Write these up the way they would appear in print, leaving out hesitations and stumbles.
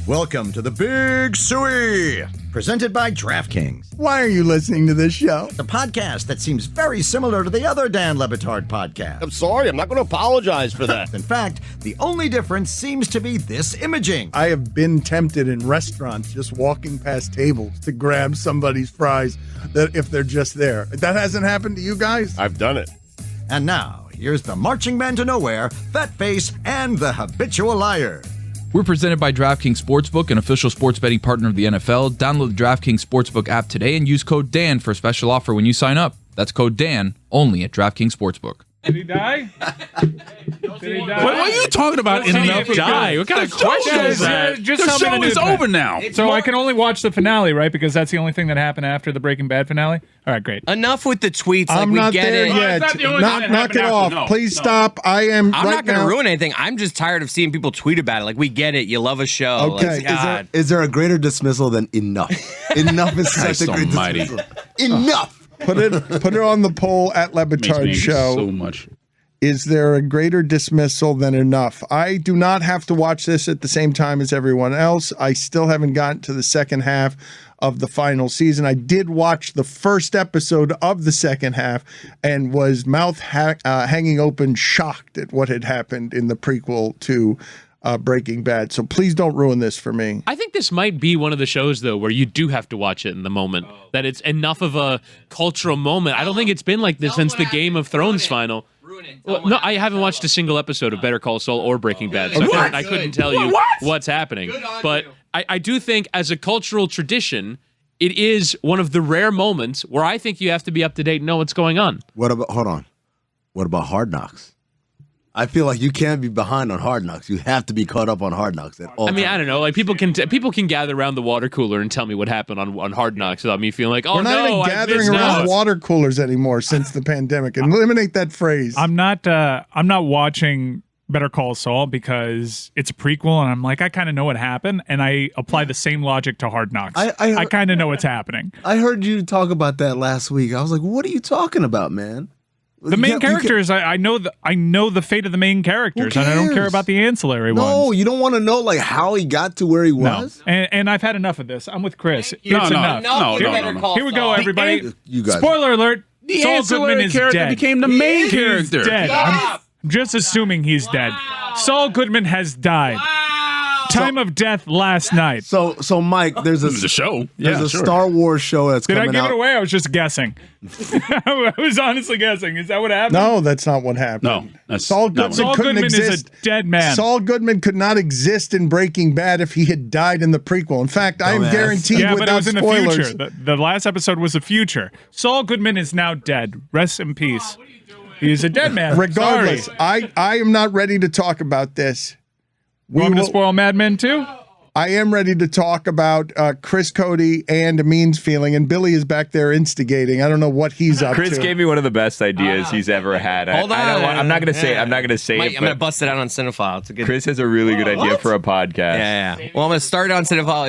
Welcome to the Big Suey, presented by DraftKings, Why are you listening to this show? the podcast that seems very similar to the other Dan Le Batard podcast. I'm sorry, I'm not going to apologize for that. In fact, the only difference seems to be this imaging. I have been tempted in restaurants just walking past tables to grab somebody's fries that if they're just there. That hasn't happened to you guys? I've done it. And now, here's the marching man to nowhere, Fat Face, and the habitual liar. We're presented by DraftKings Sportsbook, an official sports betting partner of the NFL. Download the DraftKings Sportsbook app today and use code DAN for a special offer when you sign up. That's code DAN, only at DraftKings Sportsbook. Did he die? Did he die? What are you talking about? Enough die? What kind of question is that? Just the tell me show the is news, over man. now. So I can only watch the finale, right? Because that's the only thing that happened after the Breaking Bad finale? All right, great. Enough with the tweets. I'm like, not we get there it. yet. It's not the only thing that Knock happened it after. off. No, Please no. stop. I am I'm right not going to now. ruin anything. I'm just tired of seeing people tweet about it. Like, we get it. You love a show. Okay. Like, God. Is there a greater dismissal than enough? Enough is such Christ a great almighty. dismissal. Enough. Put it on the poll at Le Makes me Batard angry Show. so much. Is there a greater dismissal than enough? I do not have to watch this at the same time as everyone else. I still haven't gotten to the second half of the final season. I did watch the first episode of the second half and was mouth hanging open, shocked at what had happened in the prequel to Breaking Bad. So please don't ruin this for me. I think this might be one of the shows, though, where you do have to watch it in the moment. That it's enough of a cultural moment. I don't think it's been like this since the Game of Thrones final. Well, no, I haven't watched a single episode of Better Call Saul or Breaking Bad, so I couldn't tell you what's happening. But I do think, as a cultural tradition, it is one of the rare moments where I think you have to be up to date and know what's going on. Hold on. What about Hard Knocks? I feel like you can't be behind on Hard Knocks. You have to be caught up on Hard Knocks at all I mean, times. I don't know. Like people can gather around the water cooler and tell me what happened on Hard Knocks without me feeling like, oh We're not no, even I gathering missed around out. water coolers anymore since the pandemic. Eliminate that phrase. I'm not watching Better Call Saul because it's a prequel, and I'm like, I kind of know what happened, and I apply the same logic to Hard Knocks. I kind of know what's happening. I heard you talk about that last week. I was like, what are you talking about, man? The main characters, I know the fate of the main characters, and I don't care cares? about the ancillary No, ones. you don't want to know like how he got to where he No, was? and I've had enough of this. I'm with Chris. It's No, enough. no, you no, better no. call Here we go, Saul. everybody. You guys. Spoiler alert. The Saul ancillary Goodman is character dead. became the main He's character. dead. I'm just assuming he's dead. Saul Goodman has died. Time of death last night. So Mike, there's This is a show. there's Yeah, a sure. Star Wars show that's Did I coming give out. it away? I was just guessing. I was honestly guessing. Is that what happened? No, that's not what happened. No, that's Saul not Goodman what Saul couldn't Goodman exist. is a dead man. Saul Goodman could not exist in Breaking Bad if he had died in the prequel. In fact, I am Dumbass. guaranteed yeah, but it without was in spoilers. the future. The last episode was the future. Saul Goodman is now dead. Rest in peace. He's a dead man. Regardless, Sorry. I am not ready to talk about this. Want me to spoil Mad Men too? I am ready to talk about Chris Cote and Amin's feeling, and Billy is back there instigating. I don't know what he's up Chris to. gave me one of the best ideas he's ever had. Hold on. I'm not gonna say. I'm not gonna say Mike, it. I'm going to But bust it out on Cinephile. It's a good. Chris has a really good idea for a podcast. Yeah. Well, I'm going to start it on Cinephile.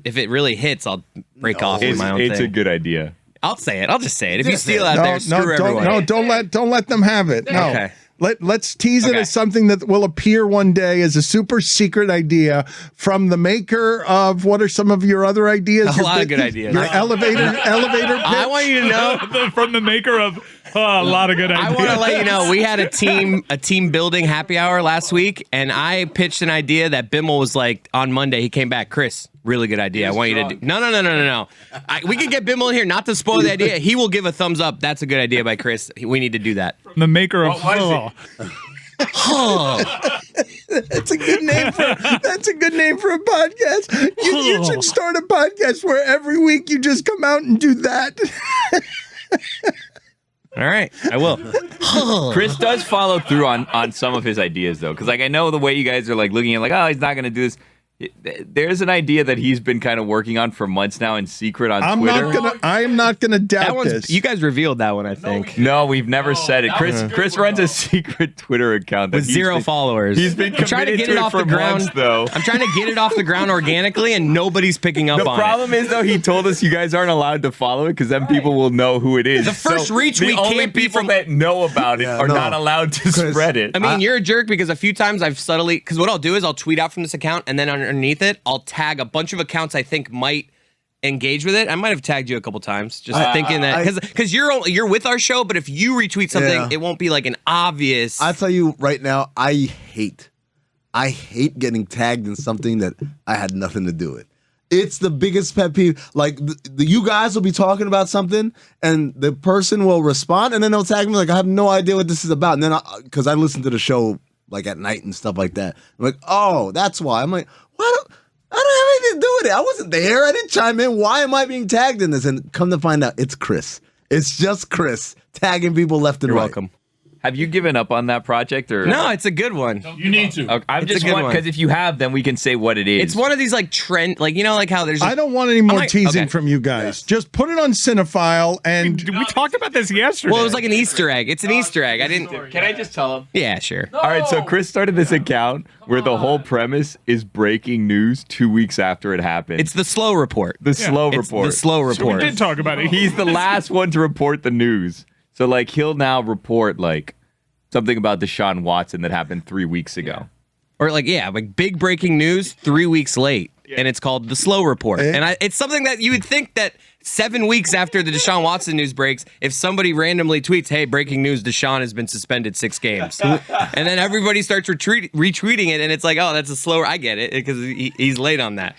If it really hits, I'll break off with my own It's a thing. good idea. I'll say it. I'll just say it. If you steal out there, screw everyone. don't let them have it. No. Okay. Let's tease it Okay. as something that will appear one day as a super secret idea from the maker of what are some of your other ideas? A lot of good ideas. Your elevator pitch? I want you to know. From the maker of a lot of good ideas. I want to let you know we had a team building happy hour last week, and I pitched an idea that Bimmel was like on Monday. He came back, Chris. Really good idea. I want you to do. No. We could get Bimmel in here, not to spoil the idea. He will give a thumbs up. That's a good idea by Chris. We need to do that. The maker of That's a good name for a podcast. You should start a podcast where every week you just come out and do that. All right, I will. Chris does follow through on some of his ideas though, because like I know the way you guys are like looking at like, oh, he's not gonna do this. There's an idea that he's been kind of working on for months now in secret on Twitter. I am not gonna doubt That one's this. you guys revealed that one, I think. No, we've never said it. Chris runs a secret Twitter account that With zero followers. He's been I'm trying to committed get to it it off for the ground. months, though. I'm trying to get it off the ground organically, and nobody's picking up The on problem is though he told us you guys aren't allowed to follow it because then people will know who it is. The first reach the we only can't be people from- that know about it are not allowed to spread it. I mean, you're a jerk because a few times I've subtly, because what I'll do is I'll tweet out from this account, and then underneath it, I'll tag a bunch of accounts I think might engage with it. I might have tagged you a couple times, just thinking that because you're with our show, but if you retweet something, it won't be like an obvious. I'll tell you right now, I hate getting tagged in something that I had nothing to do with. It's the biggest pet peeve. Like you guys will be talking about something, and the person will respond, and then they'll tag me like I have no idea what this is about. And then because I listen to the show like at night and stuff like that, I'm like, oh, that's why. I'm like, I don't have anything to do with it. I wasn't there. I didn't chime in. Why am I being tagged in this? And come to find out, it's Chris. It's just Chris tagging people left and right. Welcome. Have you given up on that project or no? It's a good one. You need to. Okay, I'm just one because if you have, then we can say what it is. It's one of these like trend, like like how there's. I don't want any more teasing from you guys. Just put it on Cinephile, and we talked about this yesterday. Well, it was like an Easter egg. It's an Easter egg. I didn't. Can I just tell him? Yeah, sure. All right, so Chris started this account where the whole premise is breaking news 2 weeks after it happened. It's the slow report. The slow report. The slow report. We did talk about it. He's the last one to report the news. So like he'll now report like something about Deshaun Watson that happened 3 weeks ago. Or like big breaking news 3 weeks late, and it's called the slow report. And it's something that you would think that 7 weeks after the Deshaun Watson news breaks, if somebody randomly tweets, hey, breaking news, Deshaun has been suspended 6 games. And then everybody starts retweeting it, and it's like, oh, that's a slower. I get it, because he's late on that.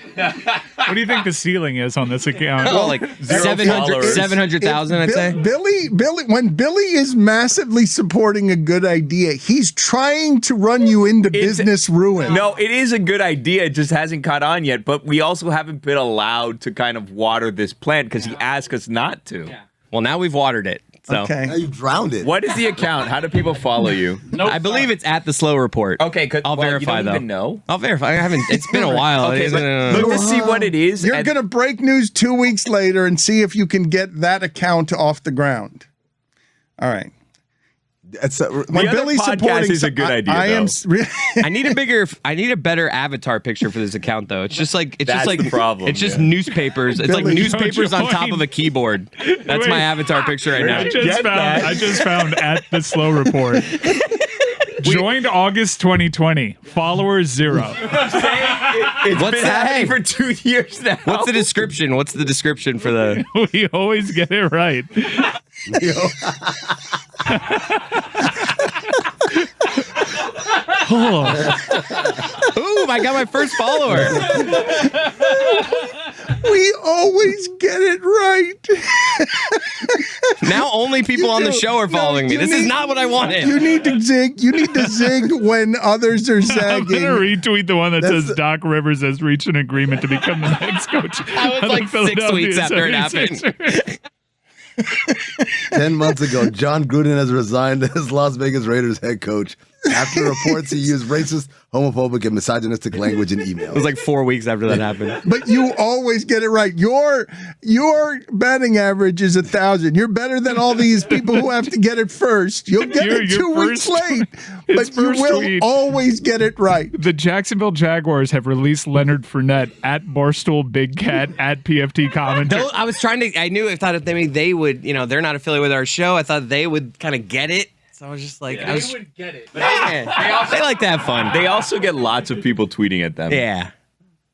What do you think the ceiling is on this account? Oh, like 700,000, I'd say. Billy, when Billy is massively supporting a good idea, he's trying to run you into business ruin. No, it is a good idea. It just hasn't caught on yet. But we also haven't been allowed to kind of water this plant because he asked us not to. Yeah. Well, now we've watered it. So. Okay. Now you drowned it. What is the account? How do people follow you? I believe it's at the slow report. Okay, I'll verify you don't though. even know? I'll verify. I haven't. It's been a while. Okay, but look to see what it is. You're gonna break news 2 weeks later and see if you can get that account off the ground. All right. When Billy's supporting is a good idea. I need a better avatar picture for this account though. It's just like the problem. It's just newspapers. It's like newspapers on top of a keyboard. That's my avatar picture right now. I just found at the slow report. Joined August 2020. Followers 0. It's been happening for 2 years now. What's the description? What's the description for the? We always get it right. Ooh, I got my first follower. We always get it right. Now only people on the show are following me. This is not what I wanted. You need to zig. You need to zig when others are zagging. I'm gonna retweet the one that says Doc Rivers has reached an agreement to become the next coach. I was like 6 weeks after it happened. 10 months ago, John Gruden has resigned as Las Vegas Raiders head coach after reports he used racist, homophobic, and misogynistic language in emails. It was like 4 weeks after that happened. But you always get it right. Your batting average is 1,000. You're better than all these people who have to get it first. You'll get it 2 weeks late, but you will always get it right. The Jacksonville Jaguars have released Leonard Fournette at Barstool Big Cat at PFT Commentary. I was trying to. I thought if they would, they're not affiliated with our show. I thought they would kind of get it. So I was just like, they would get it. But they like to have fun. They also get lots of people tweeting at them. Yeah.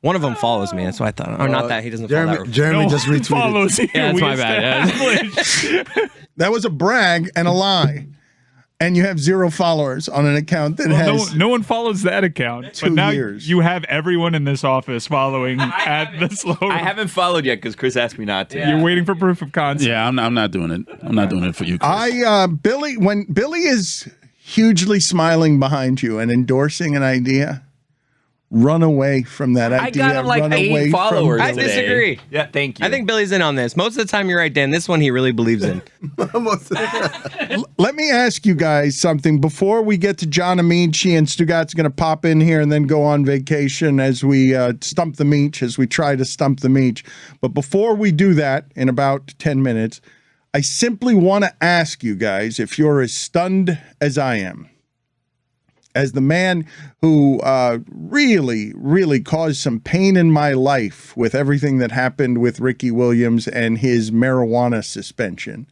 One of them follows me. That's what I thought. Oh, not that. He doesn't follow that. Jeremy just retweeted. Follows you. Yeah, that's my bad. That was a brag and a lie. And you have 0 followers on an account that has no one follows that account. 2 but now years. You have everyone in this office following at the slow. I haven't followed yet because Chris asked me not to. You're waiting for proof of concept. Yeah, I'm not doing it. I'm not doing it for you, Chris. When Billy is hugely smiling behind you and endorsing an idea, run away from that idea. I got him like 8 followers. I disagree. Yeah, thank you. I think Billy's in on this. Most of the time, you're right, Dan. This one he really believes in. Let me ask you guys something before we get to John Amaechi, and Stugotz going to pop in here and then go on vacation as we stump the Meech, as we try to stump the Meech. But before we do that, in about 10 minutes, I simply want to ask you guys if you're as stunned as I am. As the man who really, really caused some pain in my life with everything that happened with Ricky Williams and his marijuana suspension,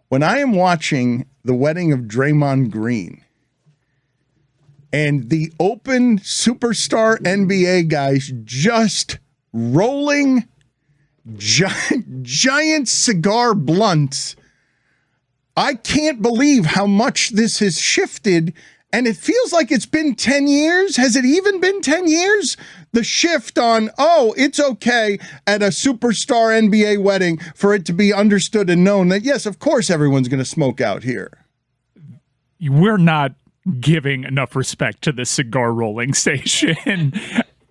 when I am watching the wedding of Draymond Green, and the open superstar NBA guys just rolling giant cigar blunts. I can't believe how much this has shifted, and it feels like it's been 10 years. Has it even been 10 years? The shift on, it's okay at a superstar NBA wedding for it to be understood and known that, yes, of course, everyone's going to smoke out here. We're not giving enough respect to the cigar rolling station.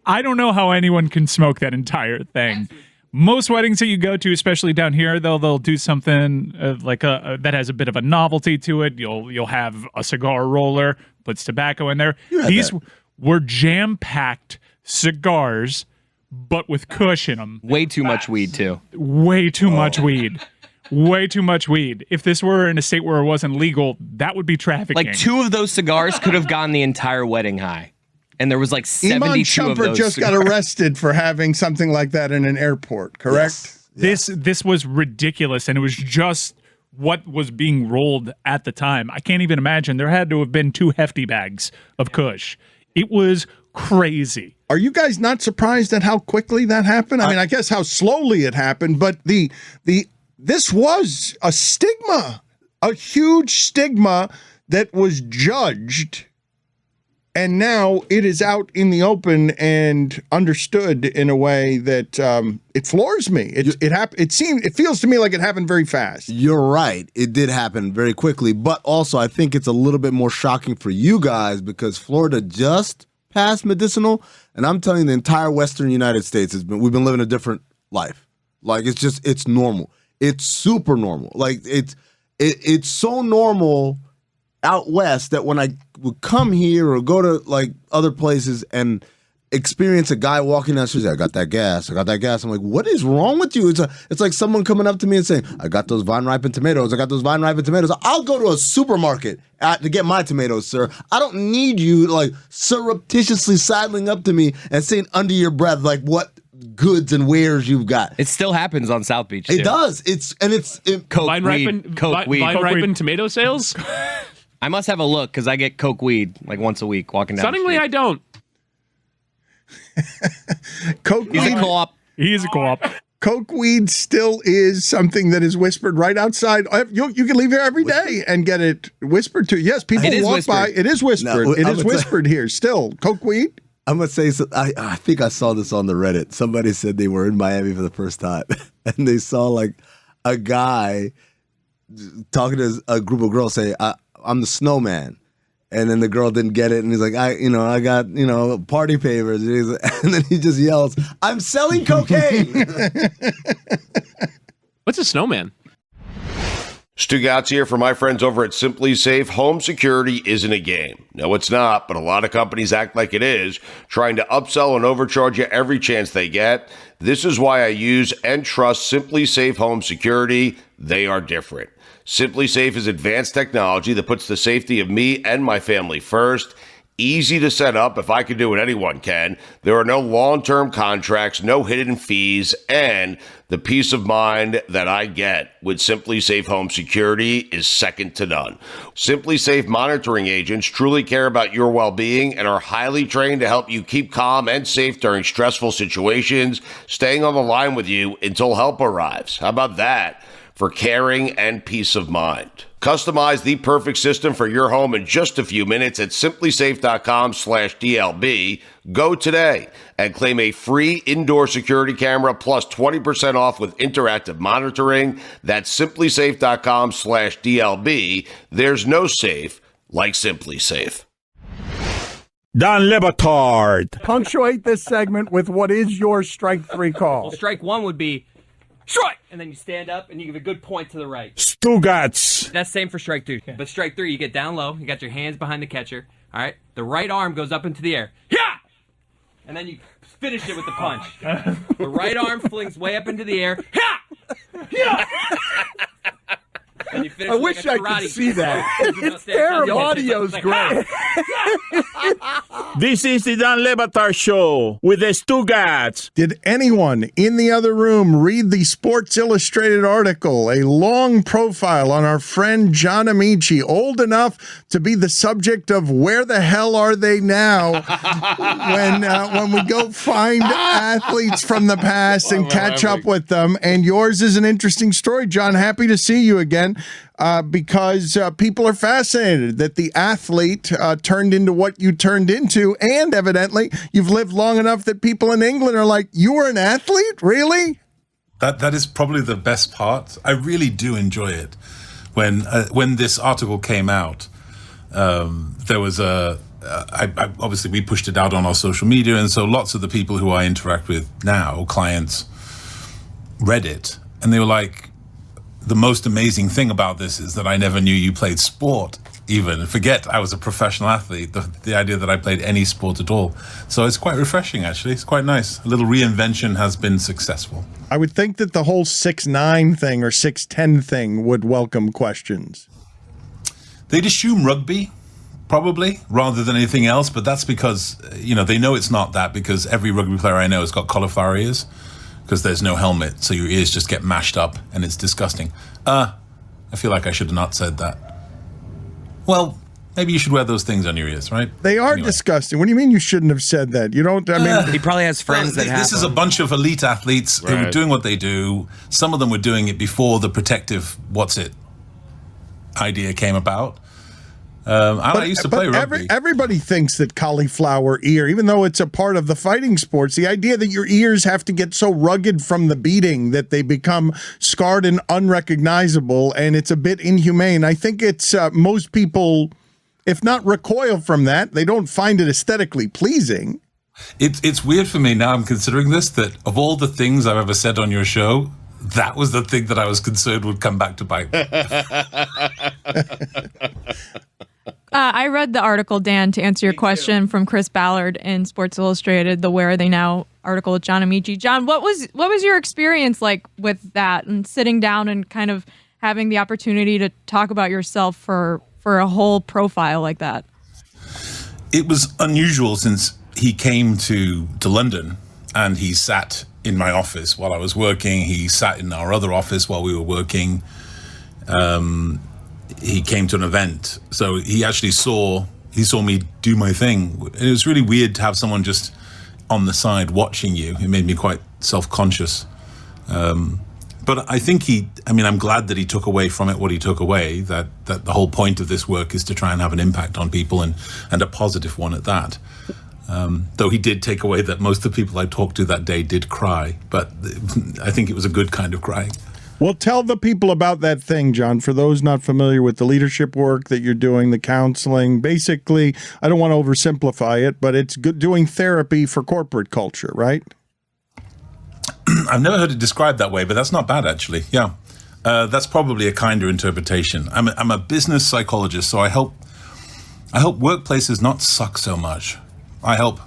I don't know how anyone can smoke that entire thing. Most weddings that you go to, especially down here, they'll do something that has a bit of a novelty to it. You'll have a cigar roller, puts tobacco in there. These were jam-packed cigars, but with kush in them. Way too much weed, too. Way too much weed. Way too much weed. If this were in a state where it wasn't legal, that would be trafficking. Like 2 of those cigars could have gotten the entire wedding high. And there was like 72 Iman of Shumpert those just cigars. got arrested for having something like that in an airport, correct? Yes. This was ridiculous, and it was just what was being rolled at the time. I can't even imagine. There had to have been 2 hefty bags of kush. It was crazy. Are you guys not surprised at how quickly that happened? I mean, I guess how slowly it happened, but this was a stigma, a huge stigma that was judged. And now it is out in the open and understood in a way that it floors me. It feels to me like it happened very fast. You're right. It did happen very quickly. But also, I think it's a little bit more shocking for you guys because Florida just passed medicinal. And I'm telling you, the entire Western United States we've been living a different life. Like, it's normal. It's super normal. Like, it's so normal out west that when I would come here or go to like other places and experience a guy walking down the street, I got that gas. I'm like, what is wrong with you? It's like someone coming up to me and saying, I got those vine-ripened tomatoes. I'll go to a supermarket to get my tomatoes, sir. I don't need you like surreptitiously sidling up to me and saying under your breath like what goods and wares you've got. It still happens on South Beach, too. It does. It's Coke weed. Vine-ripened tomato sales? I must have a look because I get Coke weed like once a week walking down Stunningly, the I don't. Coke He's weed. a co-op. He is a co-op. Coke weed still is something that is whispered right outside. You can leave here every day and get it whispered to you. Yes, people walk by. It is whispered. No, it is whispered here still. Coke weed. I'm going to say, I think I saw this on the Reddit. Somebody said they were in Miami for the first time, and they saw like a guy talking to a group of girls say, I'm the snowman. And then the girl didn't get it, and he's like, I got, party favors. And then he just yells, I'm selling cocaine. What's a snowman? Stugotz here for my friends over at Simply Safe. Home security isn't a game. No, it's not, but a lot of companies act like it is, trying to upsell and overcharge you every chance they get. This is why I use and trust Simply Safe Home Security. They are different. Simply Safe is advanced technology that puts the safety of me and my family first. Easy to set up. If I can do it, anyone can. There are no long-term contracts, no hidden fees, and the peace of mind that I get with Simply Safe Home Security is second to none. Simply Safe monitoring agents truly care about your well-being and are highly trained to help you keep calm and safe during stressful situations, staying on the line with you until help arrives. How about that? For caring and peace of mind. Customize the perfect system for your home in just a few minutes at simplysafe.com/DLB. Go today and claim a free indoor security camera plus 20% off with interactive monitoring. That's simplysafe.com/DLB. There's no safe like Simply Safe. Dan Le Batard. Punctuate this segment with what is your strike 3 call. Well, strike 1 would be strike, and then you stand up and you give a good point to the right. Stugotz. That's same for strike 2. But strike 3, you get down low, you got your hands behind the catcher. All right, the right arm goes up into the air. Yeah, and then you finish it with the punch. The right arm flings way up into the air. Yeah, yeah. I wish I could see that. It's terrible. The audio's great. This is the Dan Le Batard Show with the Stugotz. Did anyone in the other room read the Sports Illustrated article? A long profile on our friend John Amaechi, old enough to be the subject of Where the Hell Are They Now? when we go find athletes from the past and catch up with them. And yours is an interesting story, John. Happy to see you again. Because people are fascinated that the athlete turned into what you turned into, and evidently you've lived long enough that people in England are like, you were an athlete? Really? That is probably the best part. I really do enjoy it. When this article came out, there was obviously we pushed it out on our social media, and so lots of the people who I interact with now, clients, read it, and they were like, the most amazing thing about this is that I never knew you played sport, even. Forget I was a professional athlete, the idea that I played any sport at all. So it's quite refreshing, actually. It's quite nice. A little reinvention has been successful. I would think that the whole 6'9" thing or 6'10" thing would welcome questions. They'd assume rugby, probably, rather than anything else, but that's because, they know it's not that, because every rugby player I know has got cauliflower ears, because there's no helmet, so your ears just get mashed up, and it's disgusting. I feel like I should have not said that. Well, maybe you should wear those things on your ears, right? They are disgusting. What do you mean you shouldn't have said that? You don't, he probably has friends that have This is a bunch of elite athletes who are doing what they do. Some of them were doing it before the protective idea came about. I used to play rugby. Everybody thinks that cauliflower ear, even though it's a part of the fighting sports, the idea that your ears have to get so rugged from the beating that they become scarred and unrecognizable, and it's a bit inhumane. I think it's most people, if not recoil from that, they don't find it aesthetically pleasing. It's weird for me now, I'm considering this, that of all the things I've ever said on your show, that was the thing that I was concerned would come back to bite me. I read the article, Dan, to answer your question from Chris Ballard in Sports Illustrated, the Where Are They Now article with John Amaechi. John, what was your experience like with that and sitting down and kind of having the opportunity to talk about yourself for a whole profile like that? It was unusual since he came to London and he sat in my office while I was working. He sat in our other office while we were working. He came to an event, so he actually saw me do my thing. It was really weird to have someone just on the side watching you. It made me quite self-conscious. But I think I'm glad that he took away from it what he took away, that the whole point of this work is to try and have an impact on people and a positive one at that. Though he did take away that most of the people I talked to that day did cry, but I think it was a good kind of crying. Well, tell the people about that thing, John, for those not familiar with the leadership work that you're doing, the counseling. Basically, I don't want to oversimplify it, but it's doing therapy for corporate culture, right? I've never heard it described that way, but that's not bad, actually. Yeah, that's probably a kinder interpretation. I'm a business psychologist, so I help workplaces not suck so much. I help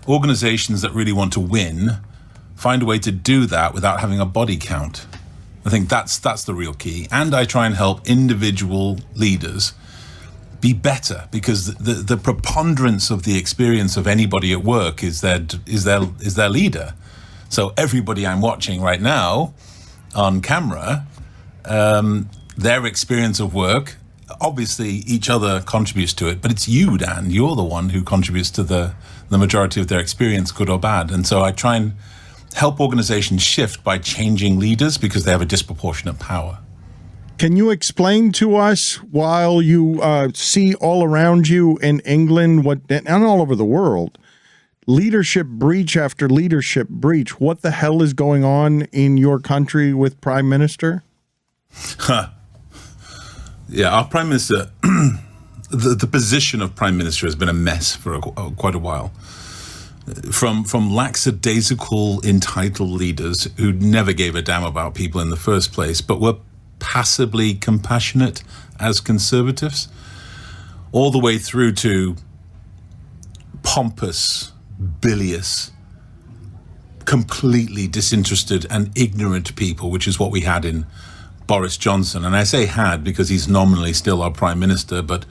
organizations that really want to win find a way to do that without having a body count. I think that's the real key. And I try and help individual leaders be better, because the preponderance of the experience of anybody at work is their leader. So everybody I'm watching right now on camera, their experience of work, obviously each other contributes to it, but it's you, Dan. You're the one who contributes to the majority of their experience, good or bad. And so I try and help organizations shift by changing leaders because they have a disproportionate power. Can you explain to us, while you see all around you in England and all over the world, leadership breach after leadership breach, what the hell is going on in your country with Prime Minister? Yeah, our Prime Minister, the position of Prime Minister has been a mess for quite a while. From lackadaisical, entitled leaders who never gave a damn about people in the first place, but were passively compassionate as conservatives, all the way through to pompous, bilious, completely disinterested and ignorant people, which is what we had in Boris Johnson. And I say had because he's nominally still our prime minister, but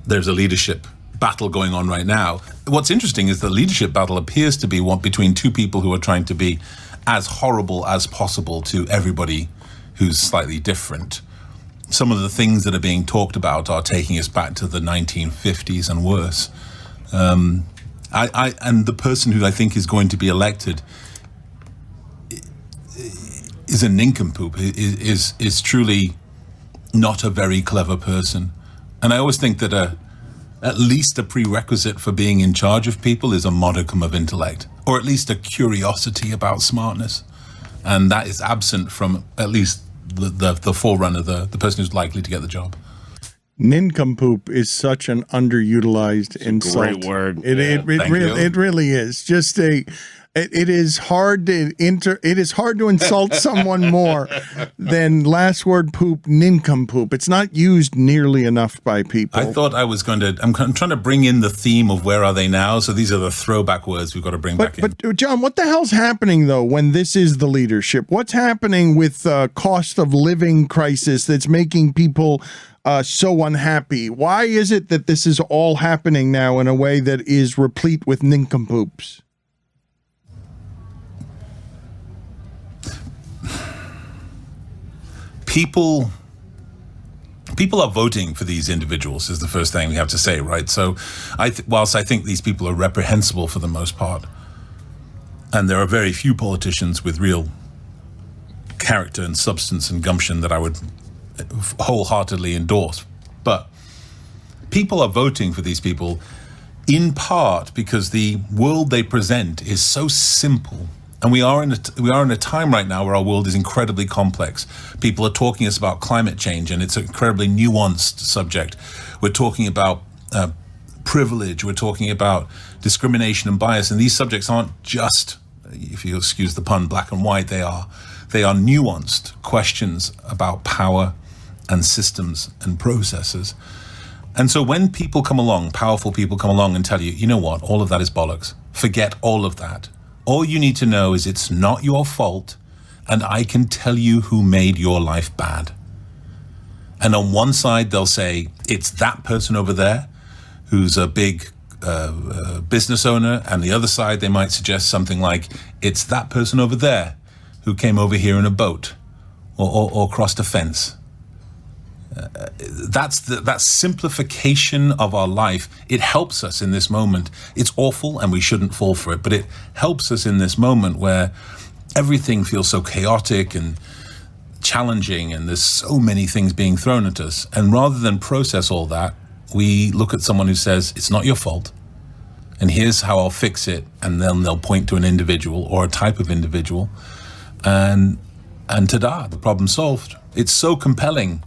there's a leadership battle going on right now. What's interesting is the leadership battle appears to be one between two people who are trying to be as horrible as possible to everybody who's slightly different. Some of the things that are being talked about are taking us back to the 1950s and worse. And the person who I think is going to be elected is a nincompoop, is truly not a very clever person. And I always think that at least a prerequisite for being in charge of people is a modicum of intellect, or at least a curiosity about smartness. And that is absent from at least the forerunner, the person who's likely to get the job. Nincompoop is such an underutilized insult. Great word. It really is. Just it is hard to insult someone more than last word poop, nincompoop. It's not used nearly enough by people. I thought I was going to. I'm trying to bring in the theme of where are they now. So these are the throwback words we've got to bring back in. But John, what the hell's happening though when this is the leadership? What's happening with cost of living crisis that's making people so unhappy? Why is it that this is all happening now in a way that is replete with nincompoops? People are voting for these individuals is the first thing we have to say, right? So whilst I think these people are reprehensible for the most part, and there are very few politicians with real character and substance and gumption that I would wholeheartedly endorse, but people are voting for these people in part because the world they present is so simple. And we are in a time right now where our world is incredibly complex. People are talking to us about climate change, and it's an incredibly nuanced subject. We're talking about privilege. We're talking about discrimination and bias. And these subjects aren't just, if you excuse the pun, black and white. They are nuanced questions about power and systems and processes. And so when people come along, powerful people come along and tell you, you know what, all of that is bollocks. Forget all of that. All you need to know is it's not your fault, and I can tell you who made your life bad. And on one side, they'll say, it's that person over there who's a big business owner, and the other side, they might suggest something like, it's that person over there who came over here in a boat or crossed a fence. That simplification of our life. It helps us in this moment. It's awful and we shouldn't fall for it, but it helps us in this moment where everything feels so chaotic and challenging and there's so many things being thrown at us. And rather than process all that, we look at someone who says, it's not your fault, and here's how I'll fix it. And then they'll point to an individual or a type of individual, and ta-da, the problem's solved. It's so compelling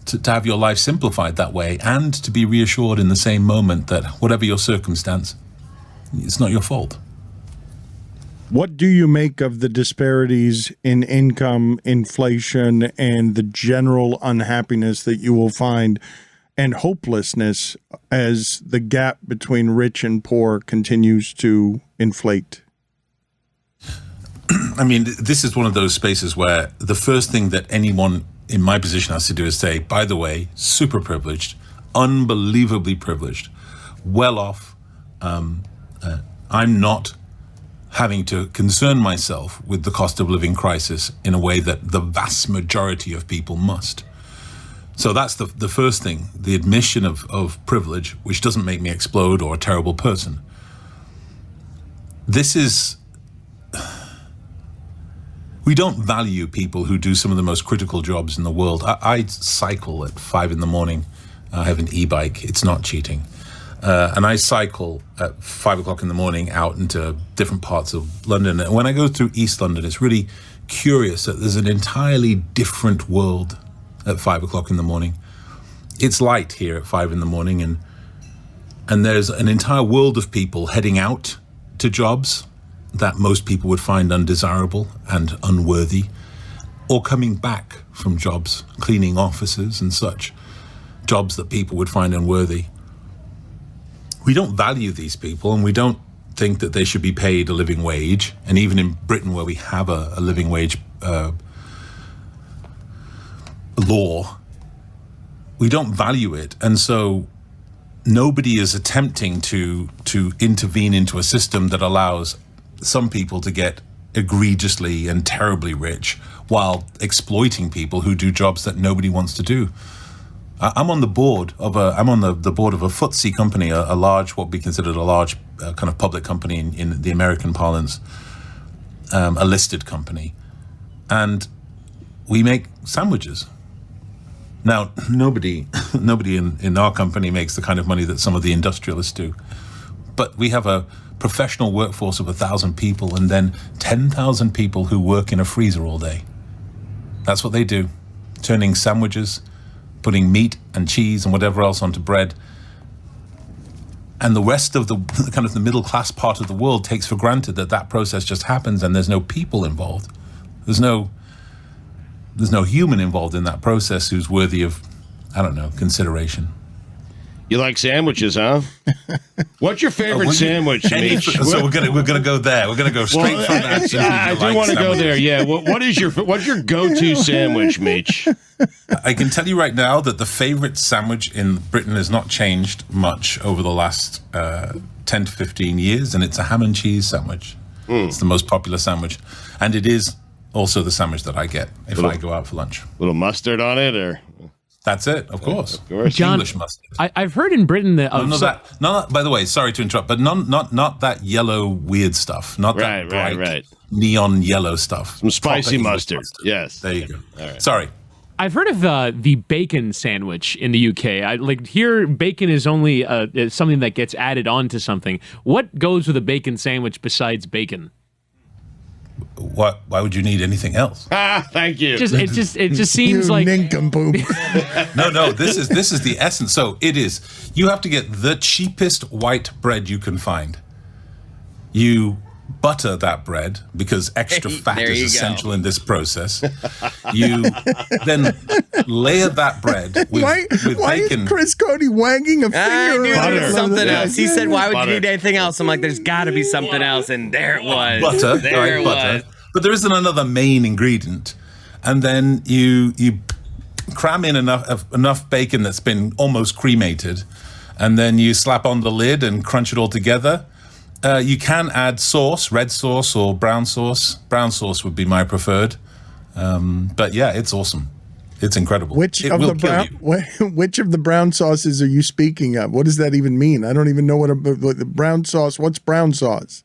to have your life simplified that way, and to be reassured in the same moment that whatever your circumstance, it's not your fault. What do you make of the disparities in income, inflation, and the general unhappiness that you will find and hopelessness as the gap between rich and poor continues to inflate? I mean, this is one of those spaces where the first thing that anyone in my position has to do is say, by the way, super privileged, unbelievably privileged, well off. I'm not having to concern myself with the cost of living crisis in a way that the vast majority of people must. So that's the first thing, the admission of privilege, which doesn't make me explode or a terrible person. This is... We don't value people who do some of the most critical jobs in the world. I cycle at 5 a.m. I have an e-bike. It's not cheating. And I cycle at 5 o'clock in the morning out into different parts of London. And when I go through East London, it's really curious that there's an entirely different world at 5 o'clock in the morning. It's light here at 5 in the morning, and there's an entire world of people heading out to jobs that most people would find undesirable and unworthy, or coming back from jobs, cleaning offices and such, jobs that people would find unworthy. We don't value these people, and we don't think that they should be paid a living wage. And even in Britain, where we have a living wage law, we don't value it, and so nobody is attempting to intervene into a system that allows some people to get egregiously and terribly rich while exploiting people who do jobs that nobody wants to do. I'm on the board of a FTSE company, a large, what we considered a large kind of public company in the American parlance, a listed company, and we make sandwiches. Now, nobody in our company makes the kind of money that some of the industrialists do, but we have a professional workforce of 1,000 people and then 10,000 people who work in a freezer all day. That's what they do, turning sandwiches, putting meat and cheese and whatever else onto bread. And the rest of the kind of the middle class part of the world takes for granted that process just happens and there's no people involved. There's no human involved in that process who's worthy of, I don't know, consideration. You like sandwiches, huh? What's your favorite sandwich, Meech? So we're gonna go there. We're gonna go straight from that. I do want to go there. Yeah. What's your go-to sandwich, Meech? I can tell you right now that the favorite sandwich in Britain has not changed much over the last 10 to 15 years, and it's a ham and cheese sandwich. It's the most popular sandwich, and it is also the sandwich that I get if I go out for lunch. Little mustard on it, or? That's it, of course. John, English mustard. I've heard in Britain that. By the way, sorry to interrupt, but not that yellow weird stuff. Not that bright neon yellow stuff. Some spicy mustard. Yes. There you go. All right. Sorry. I've heard of the bacon sandwich in the UK. Here, bacon is only something that gets added onto something. What goes with a bacon sandwich besides bacon? Why would you need anything else? Thank you. It just seems like nincompoop. No. This is the essence. So it is. You have to get the cheapest white bread you can find. You butter that bread because extra fat is essential in this process. You then layer that bread with why bacon. Is Chris Cote wagging a finger? I knew there was something else. He said, "Why would Butter. you need anything else?" I'm like, "There's got to be something else," and there it was. Butter, There it was. But there isn't another main ingredient, and then you cram in enough bacon that's been almost cremated, and then you slap on the lid and crunch it all together. You can add sauce, red sauce or brown sauce. Brown sauce would be my preferred. But yeah, it's awesome. It's incredible. Which of the brown sauces are you speaking of? What does that even mean? I don't even know what the brown sauce. What's brown sauce?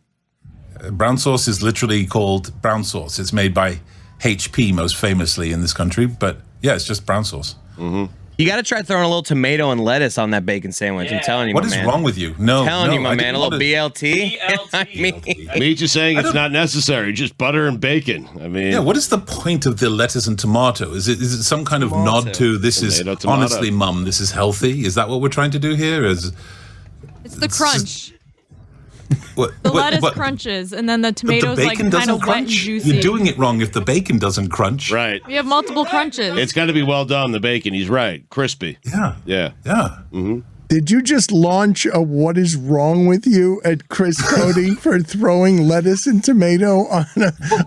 Brown sauce is literally called brown sauce. It's made by HP most famously in this country. But yeah, it's just brown sauce. Mm-hmm. You got to try throwing a little tomato and lettuce on that bacon sandwich. I'm telling you, What is wrong with you? No, I'm telling you, my I man, a didn't little BLT. I mean, Meech is saying it's not necessary, just butter and bacon. I mean, yeah. What is the point of the lettuce and tomato? Is it some kind of nod to this is Tomato, tomato. honestly, Mum, this is healthy? Is that what we're trying to do here? It's the crunch. The lettuce crunches, and then the tomatoes like kind of wet and juicy. You're doing it wrong if the bacon doesn't crunch. Right. We have multiple crunches. It's got to be well done, the bacon. He's right. Crispy. Yeah. Yeah. Yeah. Mm-hmm. Did you just launch a "What is wrong with you" at Chris Cote for throwing lettuce and tomato on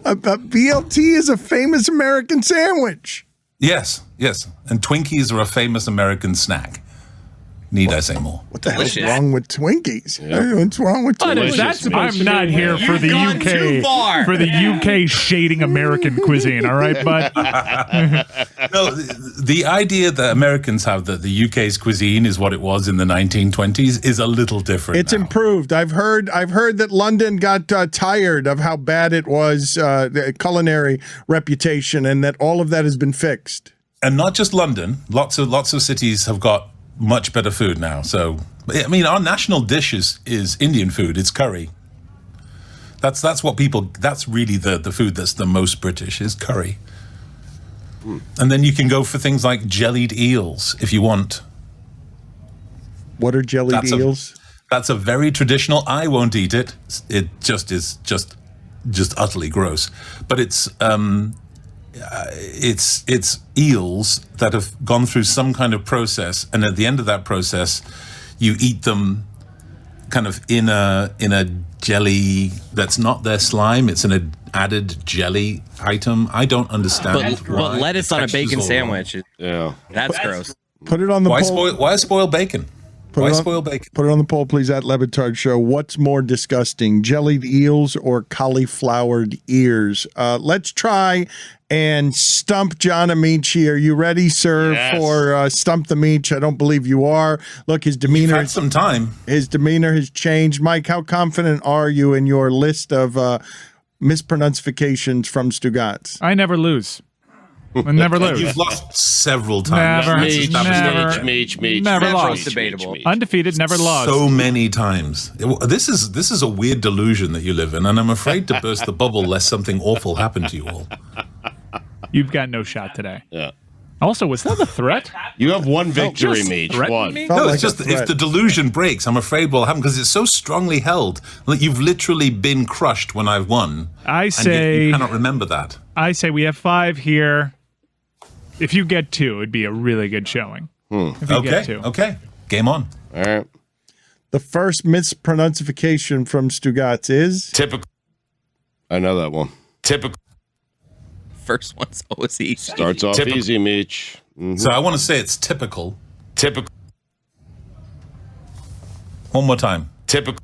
a BLT is a famous American sandwich. Yes. And Twinkies are a famous American snack. Need I say more? What the hell's wrong with Twinkies? What's wrong with Twinkies? I'm not here for the UK for the UK shading American cuisine. All right, bud. No, the idea that Americans have that the UK's cuisine is what it was in the 1920s is a little different. It's now. improved. I've heard that London got tired of how bad it was, the culinary reputation, and that all of that has been fixed. And not just London. Lots of cities have got much better food now. So, I mean, our national dish is Indian food. It's curry. That's really the food that's the most British is curry. And then you can go for things like jellied eels if you want. What are jellied eels? That's a very traditional. I won't eat it. It just is just utterly gross. But it's eels that have gone through some kind of process, and at the end of that process, you eat them kind of in a jelly that's not their slime. It's an added jelly item. I don't understand. But lettuce on a bacon sandwich. Yeah, that's gross. Put it on the poll. Why spoil bacon? Why spoil bacon? Put it on the poll, please, at Le Batard Show. What's more disgusting, jellied eels or cauliflowered ears? Let's try and stump John Amaechi. Are you ready, sir, for Stump the Meech? I don't believe you are. Look, his demeanor. You've had some time. His demeanor has changed. Mike, how confident are you in your list of mispronunciations from Stugotz? I never lose. I never lose. You've lost several times. Meech. Never lost. Debatable. Undefeated, never lost. So many times. This is a weird delusion that you live in, and I'm afraid to burst the bubble lest something awful happen to you all. You've got no shot today. Yeah. Also, was that a threat? You have one victory, Meech. One. No, it's just if the delusion breaks, I'm afraid what will happen because it's so strongly held that you've literally been crushed when I've won. I say you cannot remember that. I say we have 5 here. If you get 2, it'd be a really good showing. If you get 2. Okay. Game on. All right. The first mispronunciation from Stugotz is typical. I know that one. Typical. First one's always easy. Starts off easy, Meech. Mm-hmm. So I want to say it's typical. Typical. One more time. Typical.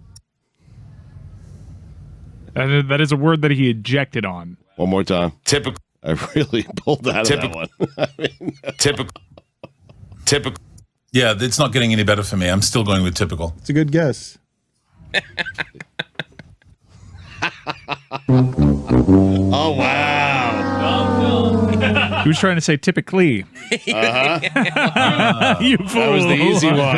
That is a word that he ejected on. One more time. Typical. I really pulled out of that one. I mean, typical. Typical. Yeah, it's not getting any better for me. I'm still going with typical. It's a good guess. Oh, wow. He was trying to say typically. Uh-huh. You fool. That was the easy one.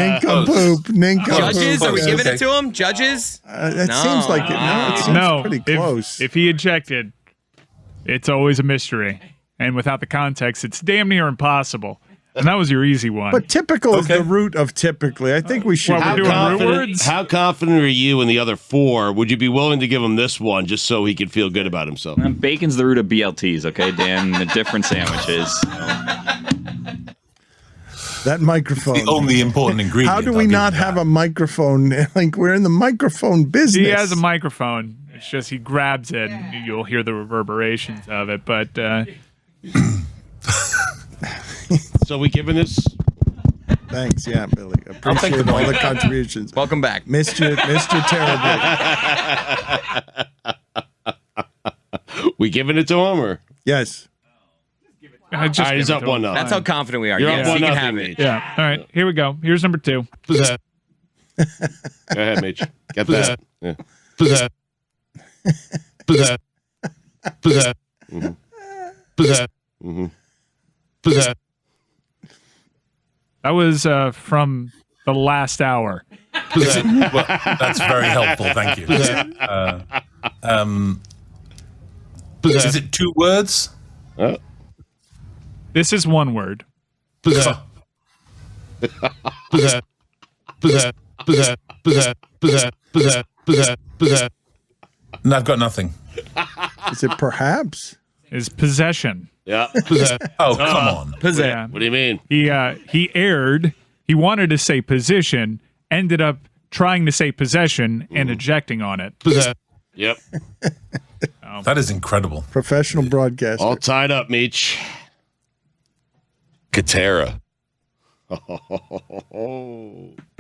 Nincompoop. Judges? Are we giving it to him? Judges? That seems like it. No, it seems pretty close. If he ejected, it's always a mystery. And without the context, it's damn near impossible. And that was your easy one. But typical is the root of typically. I think we should. Well, we're doing root words? How confident are you in the other 4? Would you be willing to give him this one just so he could feel good about himself? Bacon's the root of BLTs, okay, Dan? The different sandwiches. That microphone. It's the only important ingredient. How do we not have a microphone? Like, we're in the microphone business. He has a microphone. It's just he grabs it and you'll hear the reverberations of it. But so we giving this? Thanks, yeah, Billy. Appreciate all the contributions. Welcome back. Missed you terribly. We giving it to him or? Yes. All right, he's up 1-0. That's how confident we are. You're Yes, up he 1-0, can have it. yeah. All right, here we go. Here's number 2. Go ahead, Mitch. Get that. Yeah. That was from the last hour. Well, that's very helpful. Thank you. Is it 2 words? This is 1 word. And I've got nothing. Is it perhaps? Is possession. Yeah. Oh, come on. Yeah. What do you mean? He erred. He wanted to say position, ended up trying to say possession and ejecting on it. Yep. That is incredible. Professional broadcaster. All tied up, Meech. Katera.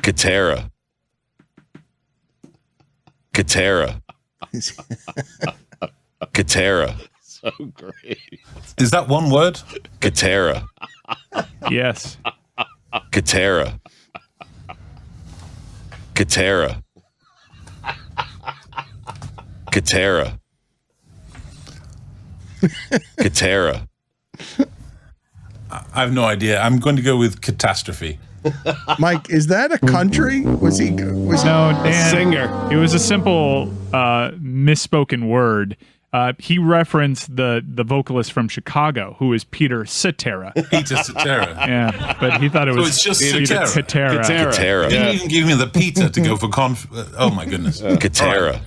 Katera. Katera. Katera. So great. Is that 1 word? Katera. Yes. Katera. Katera. Katera. Katera. I have no idea. I'm going to go with catastrophe. Mike, is that a country? Was he? Was No, Dan. singer. It was a simple misspoken word. He referenced the vocalist from Chicago, who is Peter Cetera. Peter Cetera. Yeah, but he thought it So was it's just Peter Cetera. Cetera. Katera. You didn't even give me the Peter to go for oh my goodness. Katera.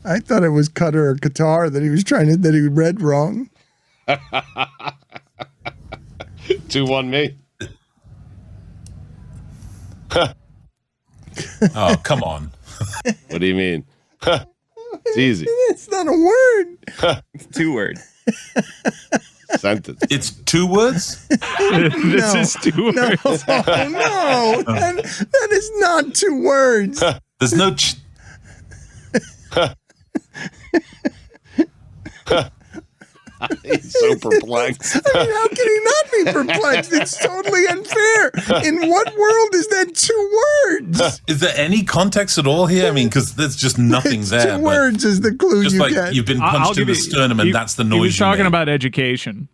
I thought it was Cutter or Qatar that he was that he read wrong. 2-1 me. Oh, come on. What do you mean? It's easy. It's not a word. It's 2 words. Sentence. It's 2 words? This is 2 words. Oh, no. That is not 2 words. There's no... He's so perplexed. I mean, how can he not be perplexed? It's totally unfair. In what world is that 2 words? Is there any context at all here? I mean, because there's just nothing there. 2 words is the clue just you like get. you've been punched in the sternum, and that's the noise He was you talking make. about education.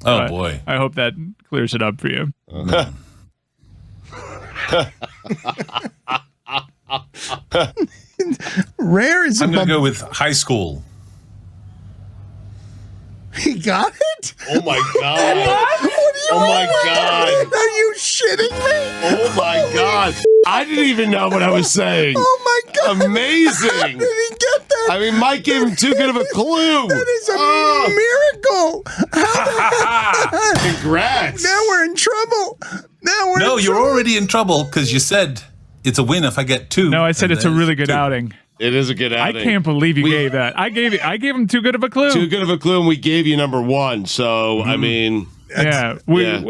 Oh, boy. I hope that clears it up for you. Rare is I'm going to go with high school. He got it? Oh my god! Oh my god! Are you shitting me? Oh my god! I didn't even know what I was saying. Oh my god! Amazing! How did he get that? I mean, Mike gave him too good of a clue. That is a miracle. Congrats! Now we're in trouble. No, you're already in trouble because you said it's a win if I get 2. No, I said it's a really good outing. It is a good outing. I can't believe you gave that. I gave him too good of a clue. Too good of a clue, and we gave you number 1. So I mean, yeah,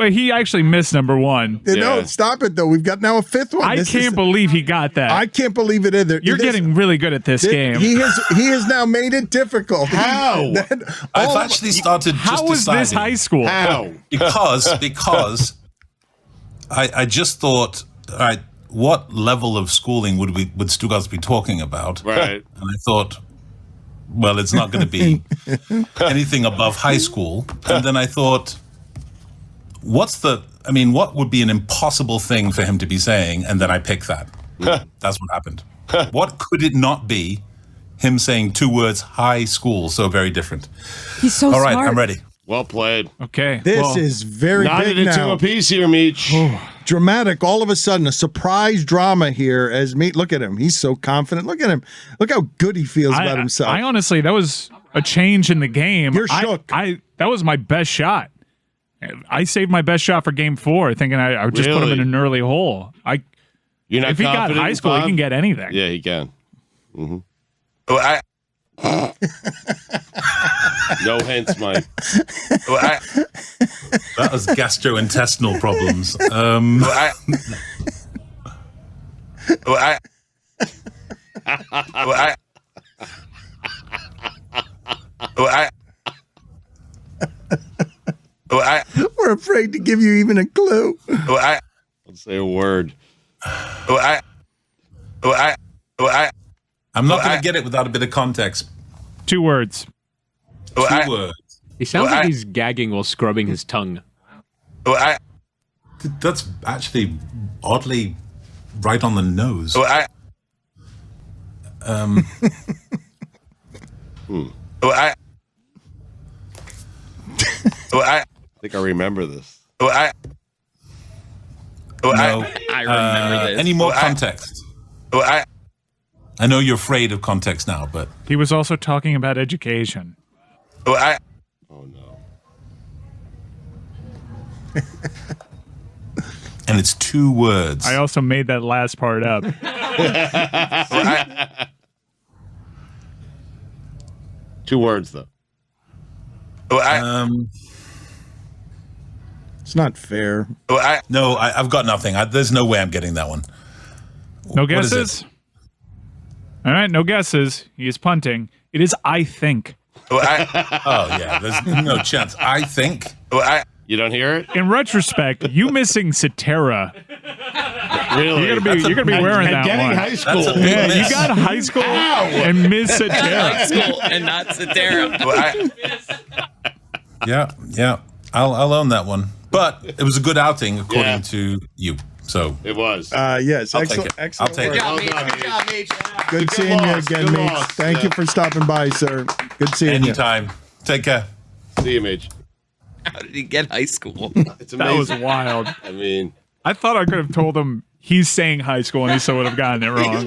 he actually missed number 1. No, stop it though. We've got now a 5th one. I can't believe he got that. I can't believe it either. You're getting really good at this game. He has now made it difficult. How? I've actually started just How is deciding. this high school? How? Because I just thought, all right, what level of schooling would Stugotz be talking about? Right. And I thought, well, it's not going to be anything above high school. And then I thought, what would be an impossible thing for him to be saying? And then I picked that. That's what happened. What could it not be? Him saying 2 words, high school, so very different. He's so All right, smart. I'm ready. Well played. Okay. This is very Knotted big it to now. a piece here, Meech. Dramatic. All of a sudden, a surprise drama here. As Meech, look at him. He's so confident. Look at him. Look how good he feels about himself. I honestly, that was a change in the game. You're shook. That was my best shot. I saved my best shot for game 4, thinking I would just put him in an early hole. You're not if he got confident high in school, he Bob? can get anything. Yeah, he can. Mm-hmm. No hints, Mike. That was gastrointestinal problems. We're afraid to give you even a clue. Let's say a word. I'm not going to get it without a bit of context. 2 words. 2 words. He sounds like he's gagging while scrubbing his tongue. That's actually oddly right on the nose. I think I remember this. No. I remember this. Any more context? I know you're afraid of context now, but He was also talking about education. Oh no. and it's 2 words. I also made that last part up. 2 words though. It's not fair. No, I've got nothing. There's no way I'm getting that one. No What is guesses? All right, no guesses. He is punting. It is I think. Oh, yeah, there's no chance. I think. You don't hear it? In retrospect, you missing Cetera. Really? You're gonna be wearing that getting one. high school. That's a big Yeah, miss. you got high school and miss High Cetera. school and not Cetera. Yeah. I'll own that one. But it was a good outing, according to you. So It was. Yes, I'll excellent. take it. Excellent I'll take work. it. Well done, Good job, Meech. Good seeing you loss, again, good Meech. loss. Thank you for stopping by, sir. Good seeing you. Anytime. Take care. See you, Mitch. How did he get high school? It's That was amazing. wild. I mean, I thought I could have told him he's saying high school and he still would have gotten it wrong.